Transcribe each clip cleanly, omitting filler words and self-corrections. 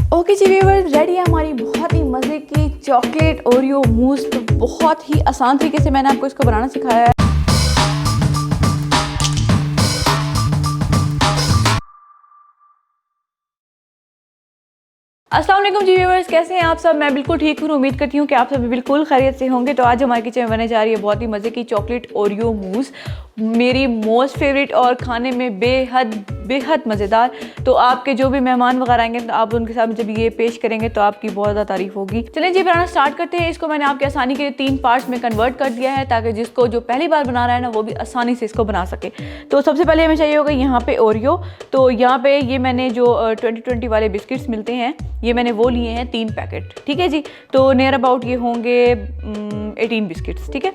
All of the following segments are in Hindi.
ओके जी व्यूअर्स, रेडी है हमारी बहुत ही मज़े की चॉकलेट ओरियो मूस। तो बहुत ही आसान तरीके से मैंने आपको इसको बनाना सिखाया है। अस्सलाम वालेकुम जी व्यूअर्स, कैसे हैं आप सब? मैं बिल्कुल ठीक हूँ। उम्मीद करती हूँ कि आप सभी बिल्कुल खैरियत से होंगे। तो आज हमारे किचन में बनने जा रही है बहुत ही मज़े की चॉकलेट ओरियो मूस, मेरी मोस्ट फेवरेट और खाने में बेहद मज़ेदार। तो आपके जो भी मेहमान वगैरह आएंगे तो आप उनके साथ जब ये पेश करेंगे तो आपकी बहुत ज़्यादा तारीफ होगी। चलें जी, बनाना स्टार्ट करते हैं। इसको मैंने आपकी आसानी के लिए 3 पार्ट्स में कन्वर्ट कर दिया है ताकि जिसको जो पहली बार बना रहा है ना वो भी आसानी से इसको बना सके। तो सबसे पहले हमें चाहिए होगा यहाँ पे ओरियो। तो यहाँ पे ये मैंने जो 2020 वाले बिस्किट्स मिलते हैं ये मैंने वो लिए हैं 3 पैकेट, ठीक है जी। तो नियर अबाउट ये होंगे 18 बिस्किट्स, ठीक है।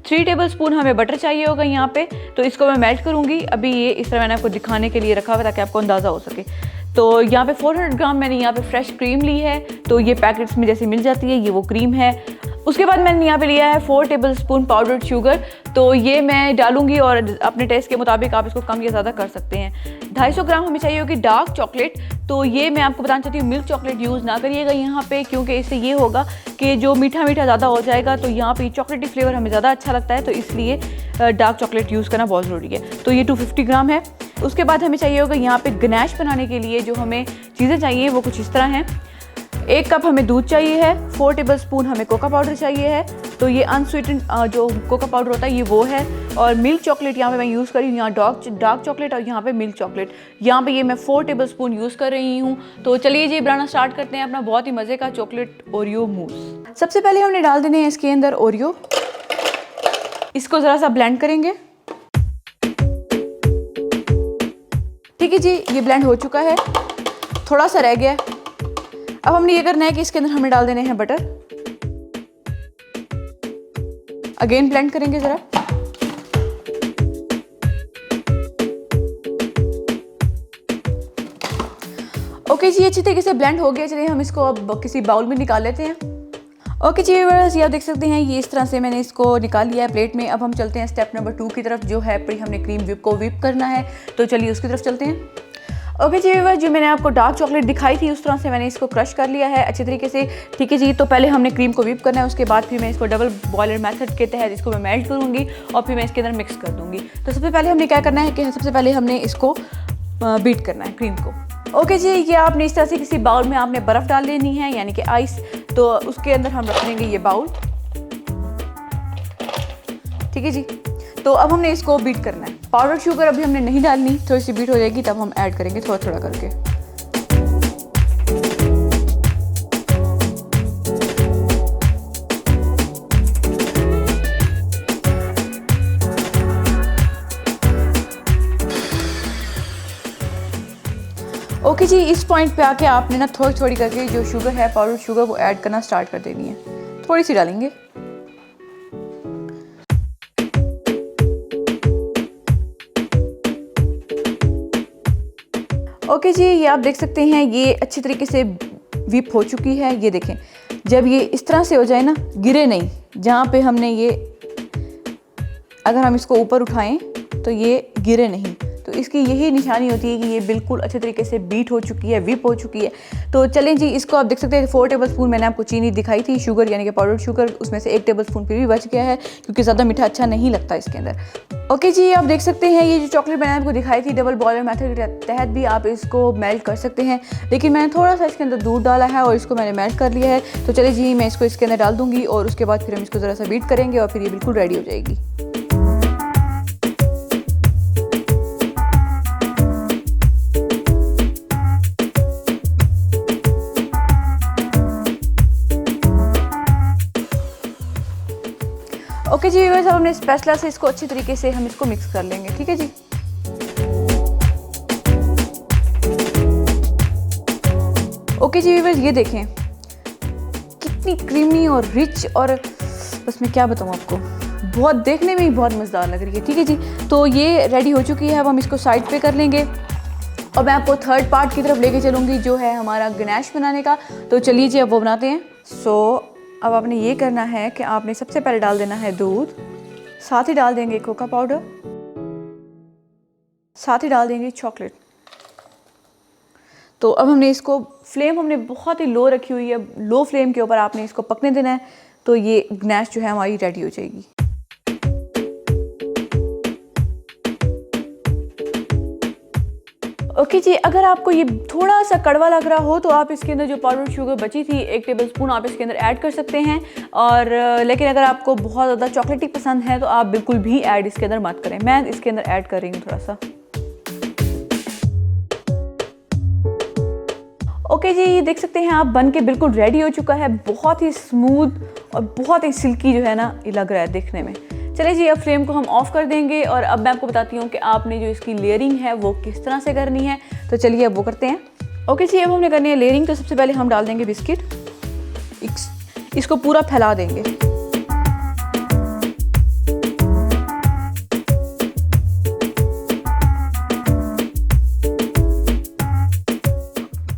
3 टेबलस्पून हमें बटर चाहिए होगा यहाँ पे। तो इसको मैं मेल्ट करूँगी। अभी ये इस तरह मैंने आपको दिखाने के लिए रखा हुआ ताकि आपको अंदाज़ा हो सके। तो यहाँ पे 400 ग्राम मैंने यहाँ पे फ्रेश क्रीम ली है। तो ये पैकेट्स में जैसे मिल जाती है, ये वो क्रीम है। उसके बाद मैंने यहाँ पे लिया है 4 टेबलस्पून पाउडर्ड शुगर। तो ये मैं डालूंगी और अपने टेस्ट के मुताबिक आप इसको कम या ज़्यादा कर सकते हैं। 250 ग्राम हमें चाहिए होगी डार्क चॉकलेट। तो ये मैं आपको बताना चाहती हूँ मिल्क चॉकलेट यूज़ ना करिएगा यहाँ पे, क्योंकि इससे ये होगा कि जो मीठा ज़्यादा हो जाएगा। तो यहाँ पे चॉकलेटी फ्लेवर हमें ज़्यादा अच्छा लगता है, तो इसलिए डार्क चॉकलेट यूज़ करना बहुत ज़रूरी है। तो ये 250 ग्राम है। उसके बाद हमें चाहिए होगा यहाँ पे गनैश बनाने के लिए जो हमें चीज़ें चाहिए वो कुछ इस तरह हैं। 1 कप हमें दूध चाहिए है। 4 टेबलस्पून हमें कोका पाउडर चाहिए है। तो ये अनस्वीटेंड जो कोका पाउडर होता है ये वो है। और मिल्क चॉकलेट यहाँ पे मैं यूज़ कर रही हूँ, यहाँ डार्क चॉकलेट और यहाँ पे मिल्क चॉकलेट। यहाँ पे ये मैं 4 टेबलस्पून यूज़ कर रही हूँ। तो चलिए जी बनाना स्टार्ट करते हैं अपना बहुत ही मज़े का चॉकलेट ओरियो मूस। सबसे पहले हमने डाल देने हैं इसके अंदर ओरियो। इसको ज़रा सा ब्लेंड करेंगे, ठीक है जी। ये ब्लेंड हो चुका है, थोड़ा सा रह गया है। अब हमने ये करना है कि इसके अंदर हमें डाल देने हैं बटर। अगेन ब्लेंड करेंगे ज़रा। ओके जी, अच्छी तरीके से ब्लेंड हो गया। चलिए हम इसको अब किसी बाउल में निकाल लेते हैं। ओके जी व्यूअर्स, ये आप देख सकते हैं ये इस तरह से मैंने इसको निकाल लिया है प्लेट में। अब हम चलते हैं स्टेप नंबर 2 की तरफ, जो है हमने क्रीम व्हिप को व्हिप करना है। तो चलिए उसकी तरफ चलते हैं। ओके जी व्यूअर्स, जो मैंने आपको डार्क चॉकलेट दिखाई थी उस तरह से मैंने इसको क्रश कर लिया है अच्छे तरीके से, ठीक है जी। तो पहले हमने क्रीम को व्हिप करना है, उसके बाद फिर मैं इसको डबल बॉयलर मेथड के तहत इसको मैं मेल्ट करूँगी और फिर मैं इसके अंदर मिक्स कर दूँगी। तो सबसे पहले हमने क्या करना है कि सबसे पहले हमने इसको बीट करना है क्रीम को। ओके जी, ये आपने इस तरह से किसी बाउल में आपने बर्फ़ डाल लेनी है, यानी कि आइस। तो उसके अंदर हम रख देंगे ये बाउल, ठीक है जी। तो अब हमने इसको बीट करना है। पाउडर शुगर अभी हमने नहीं डालनी, थोड़ी सी बीट हो जाएगी तब हम ऐड करेंगे थोड़ा थोड़ा करके। ओके जी, इस पॉइंट पे आके आपने ना थोड़ी थोड़ी करके जो शुगर है, पाउडर शुगर, वो ऐड करना स्टार्ट कर देनी है। थोड़ी सी डालेंगे। ओके जी, ये आप देख सकते हैं ये अच्छी तरीके से व्हिप हो चुकी है। ये देखें, जब ये इस तरह से हो जाए ना, गिरे नहीं, जहाँ पे हमने ये, अगर हम इसको ऊपर उठाएं तो ये गिरे नहीं, तो इसकी यही निशानी होती है कि ये बिल्कुल अच्छे तरीके से बीट हो चुकी है, व्हिप हो चुकी है। तो चलें जी, इसको आप देख सकते हैं 4 टेबलस्पून मैंने आपको चीनी दिखाई थी, शुगर यानी कि पाउडर शुगर, उसमें से 1 टेबलस्पून फिर भी बच गया है क्योंकि ज़्यादा मीठा अच्छा नहीं लगता इसके अंदर। ओके जी, आप देख सकते हैं ये जो चॉकलेट मैंने आपको दिखाई थी डबल बॉयलर मेथड के तहत भी आप इसको मेल्ट कर सकते हैं, लेकिन मैंने थोड़ा सा इसके अंदर दूध डाला है और इसको मैंने मेल्ट कर लिया है। तो चलिए जी, मैं इसको इसके अंदर डाल दूँगी और उसके बाद फिर हम इसको ज़रा सा बीट करेंगे और फिर ये बिल्कुल रेडी हो जाएगी। ओके जी व्यूअर्स, अब हमने स्पैचुला से इसको अच्छी तरीके से हम इसको मिक्स कर लेंगे, ठीक है जी। ओके जी व्यूअर्स, ये देखें कितनी क्रीमी और रिच, और बस मैं क्या बताऊँ आपको, बहुत देखने में ही बहुत मज़ेदार लग रही है, ठीक है जी। तो ये रेडी हो चुकी है। अब हम इसको साइड पे कर लेंगे और मैं आपको थर्ड पार्ट की तरफ लेके चलूँगी, जो है हमारा गनैश बनाने का। तो चलिए जी, अब वो बनाते हैं। अब आपने ये करना है कि आपने सबसे पहले डाल देना है दूध, साथ ही डाल देंगे कोका पाउडर, साथ ही डाल देंगे चॉकलेट। तो अब हमने इसको फ्लेम हमने बहुत ही लो रखी हुई है, लो फ्लेम के ऊपर आपने इसको पकने देना है, तो ये गनैश जो है हमारी रेडी हो जाएगी। ओके जी, अगर आपको ये थोड़ा सा कड़वा लग रहा हो तो आप इसके अंदर जो पाउडर शुगर बची थी 1 टेबलस्पून आप इसके अंदर ऐड कर सकते हैं। और लेकिन अगर आपको बहुत ज़्यादा चॉकलेटी पसंद है तो आप बिल्कुल भी ऐड इसके अंदर मत करें। मैं इसके अंदर ऐड कर रही हूँ थोड़ा सा। ओके जी, देख सकते हैं आप बन के बिल्कुल रेडी हो चुका है। बहुत ही स्मूथ और बहुत ही सिल्की जो है ना ये लग रहा है देखने में। चलिए जी, अब फ्लेम को हम ऑफ कर देंगे और अब मैं आपको बताती हूँ कि आपने जो इसकी लेयरिंग है वो किस तरह से करनी है। तो चलिए अब वो करते हैं। ओके जी, अब हमने करनी है लेयरिंग। तो सबसे पहले हम डाल देंगे बिस्किट, इसको पूरा फैला देंगे।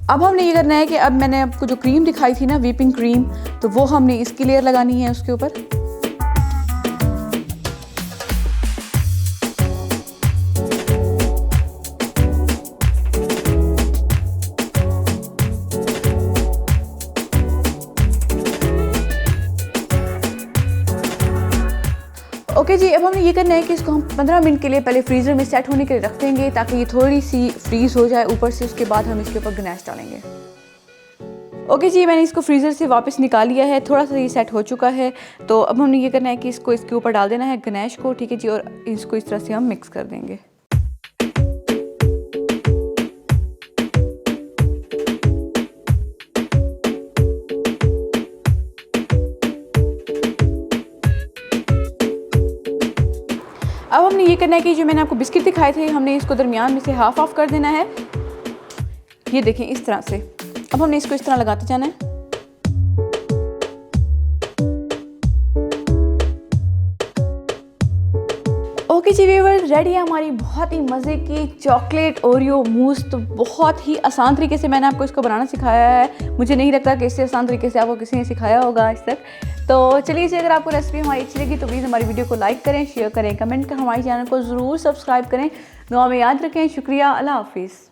अब हमने ये करना है कि अब मैंने आपको जो क्रीम दिखाई थी ना, व्हिपिंग क्रीम, तो वो हमने इसकी लेयर लगानी है उसके ऊपर। ओके जी, अब हमने ये करना है कि इसको हम 15 मिनट के लिए पहले फ्रीज़र में सेट होने के लिए रख देंगे ताकि ये थोड़ी सी फ्रीज़ हो जाए ऊपर से। उसके बाद हम इसके ऊपर गनैश डालेंगे। ओके जी, मैंने इसको फ्रीज़र से वापस निकाल लिया है, थोड़ा सा ये सेट हो चुका है। तो अब हमने ये करना है कि इसको इसके ऊपर डाल देना है गनैश को, ठीक है जी, और इसको इस तरह से हम मिक्स कर देंगे। अब हमने ये करना है कि जो मैंने आपको बिस्किट दिखाए थे, हमने इसको दरमियान में से हाफ ऑफ कर देना है। ये देखें इस तरह से। अब हमने इसको इस तरह लगाते जाना है। ओके जी व्यूअर्स, रेडी है हमारी बहुत ही मज़े की चॉकलेट ओरियो मूस। तो बहुत ही आसान तरीके से मैंने आपको इसको बनाना सिखाया है। मुझे नहीं लगता कि इससे आसान तरीके से आपको किसी ने सिखाया होगा आज तक। तो चलिए जी, अगर आपको रेसिपी हमारी अच्छी लगी तो प्लीज़ हमारी वीडियो को लाइक करें, शेयर करें, कमेंट करें, हमारे चैनल को ज़रूर सब्सक्राइब करें। दुआ में याद रखें। शुक्रिया, अल्लाह हाफिज़।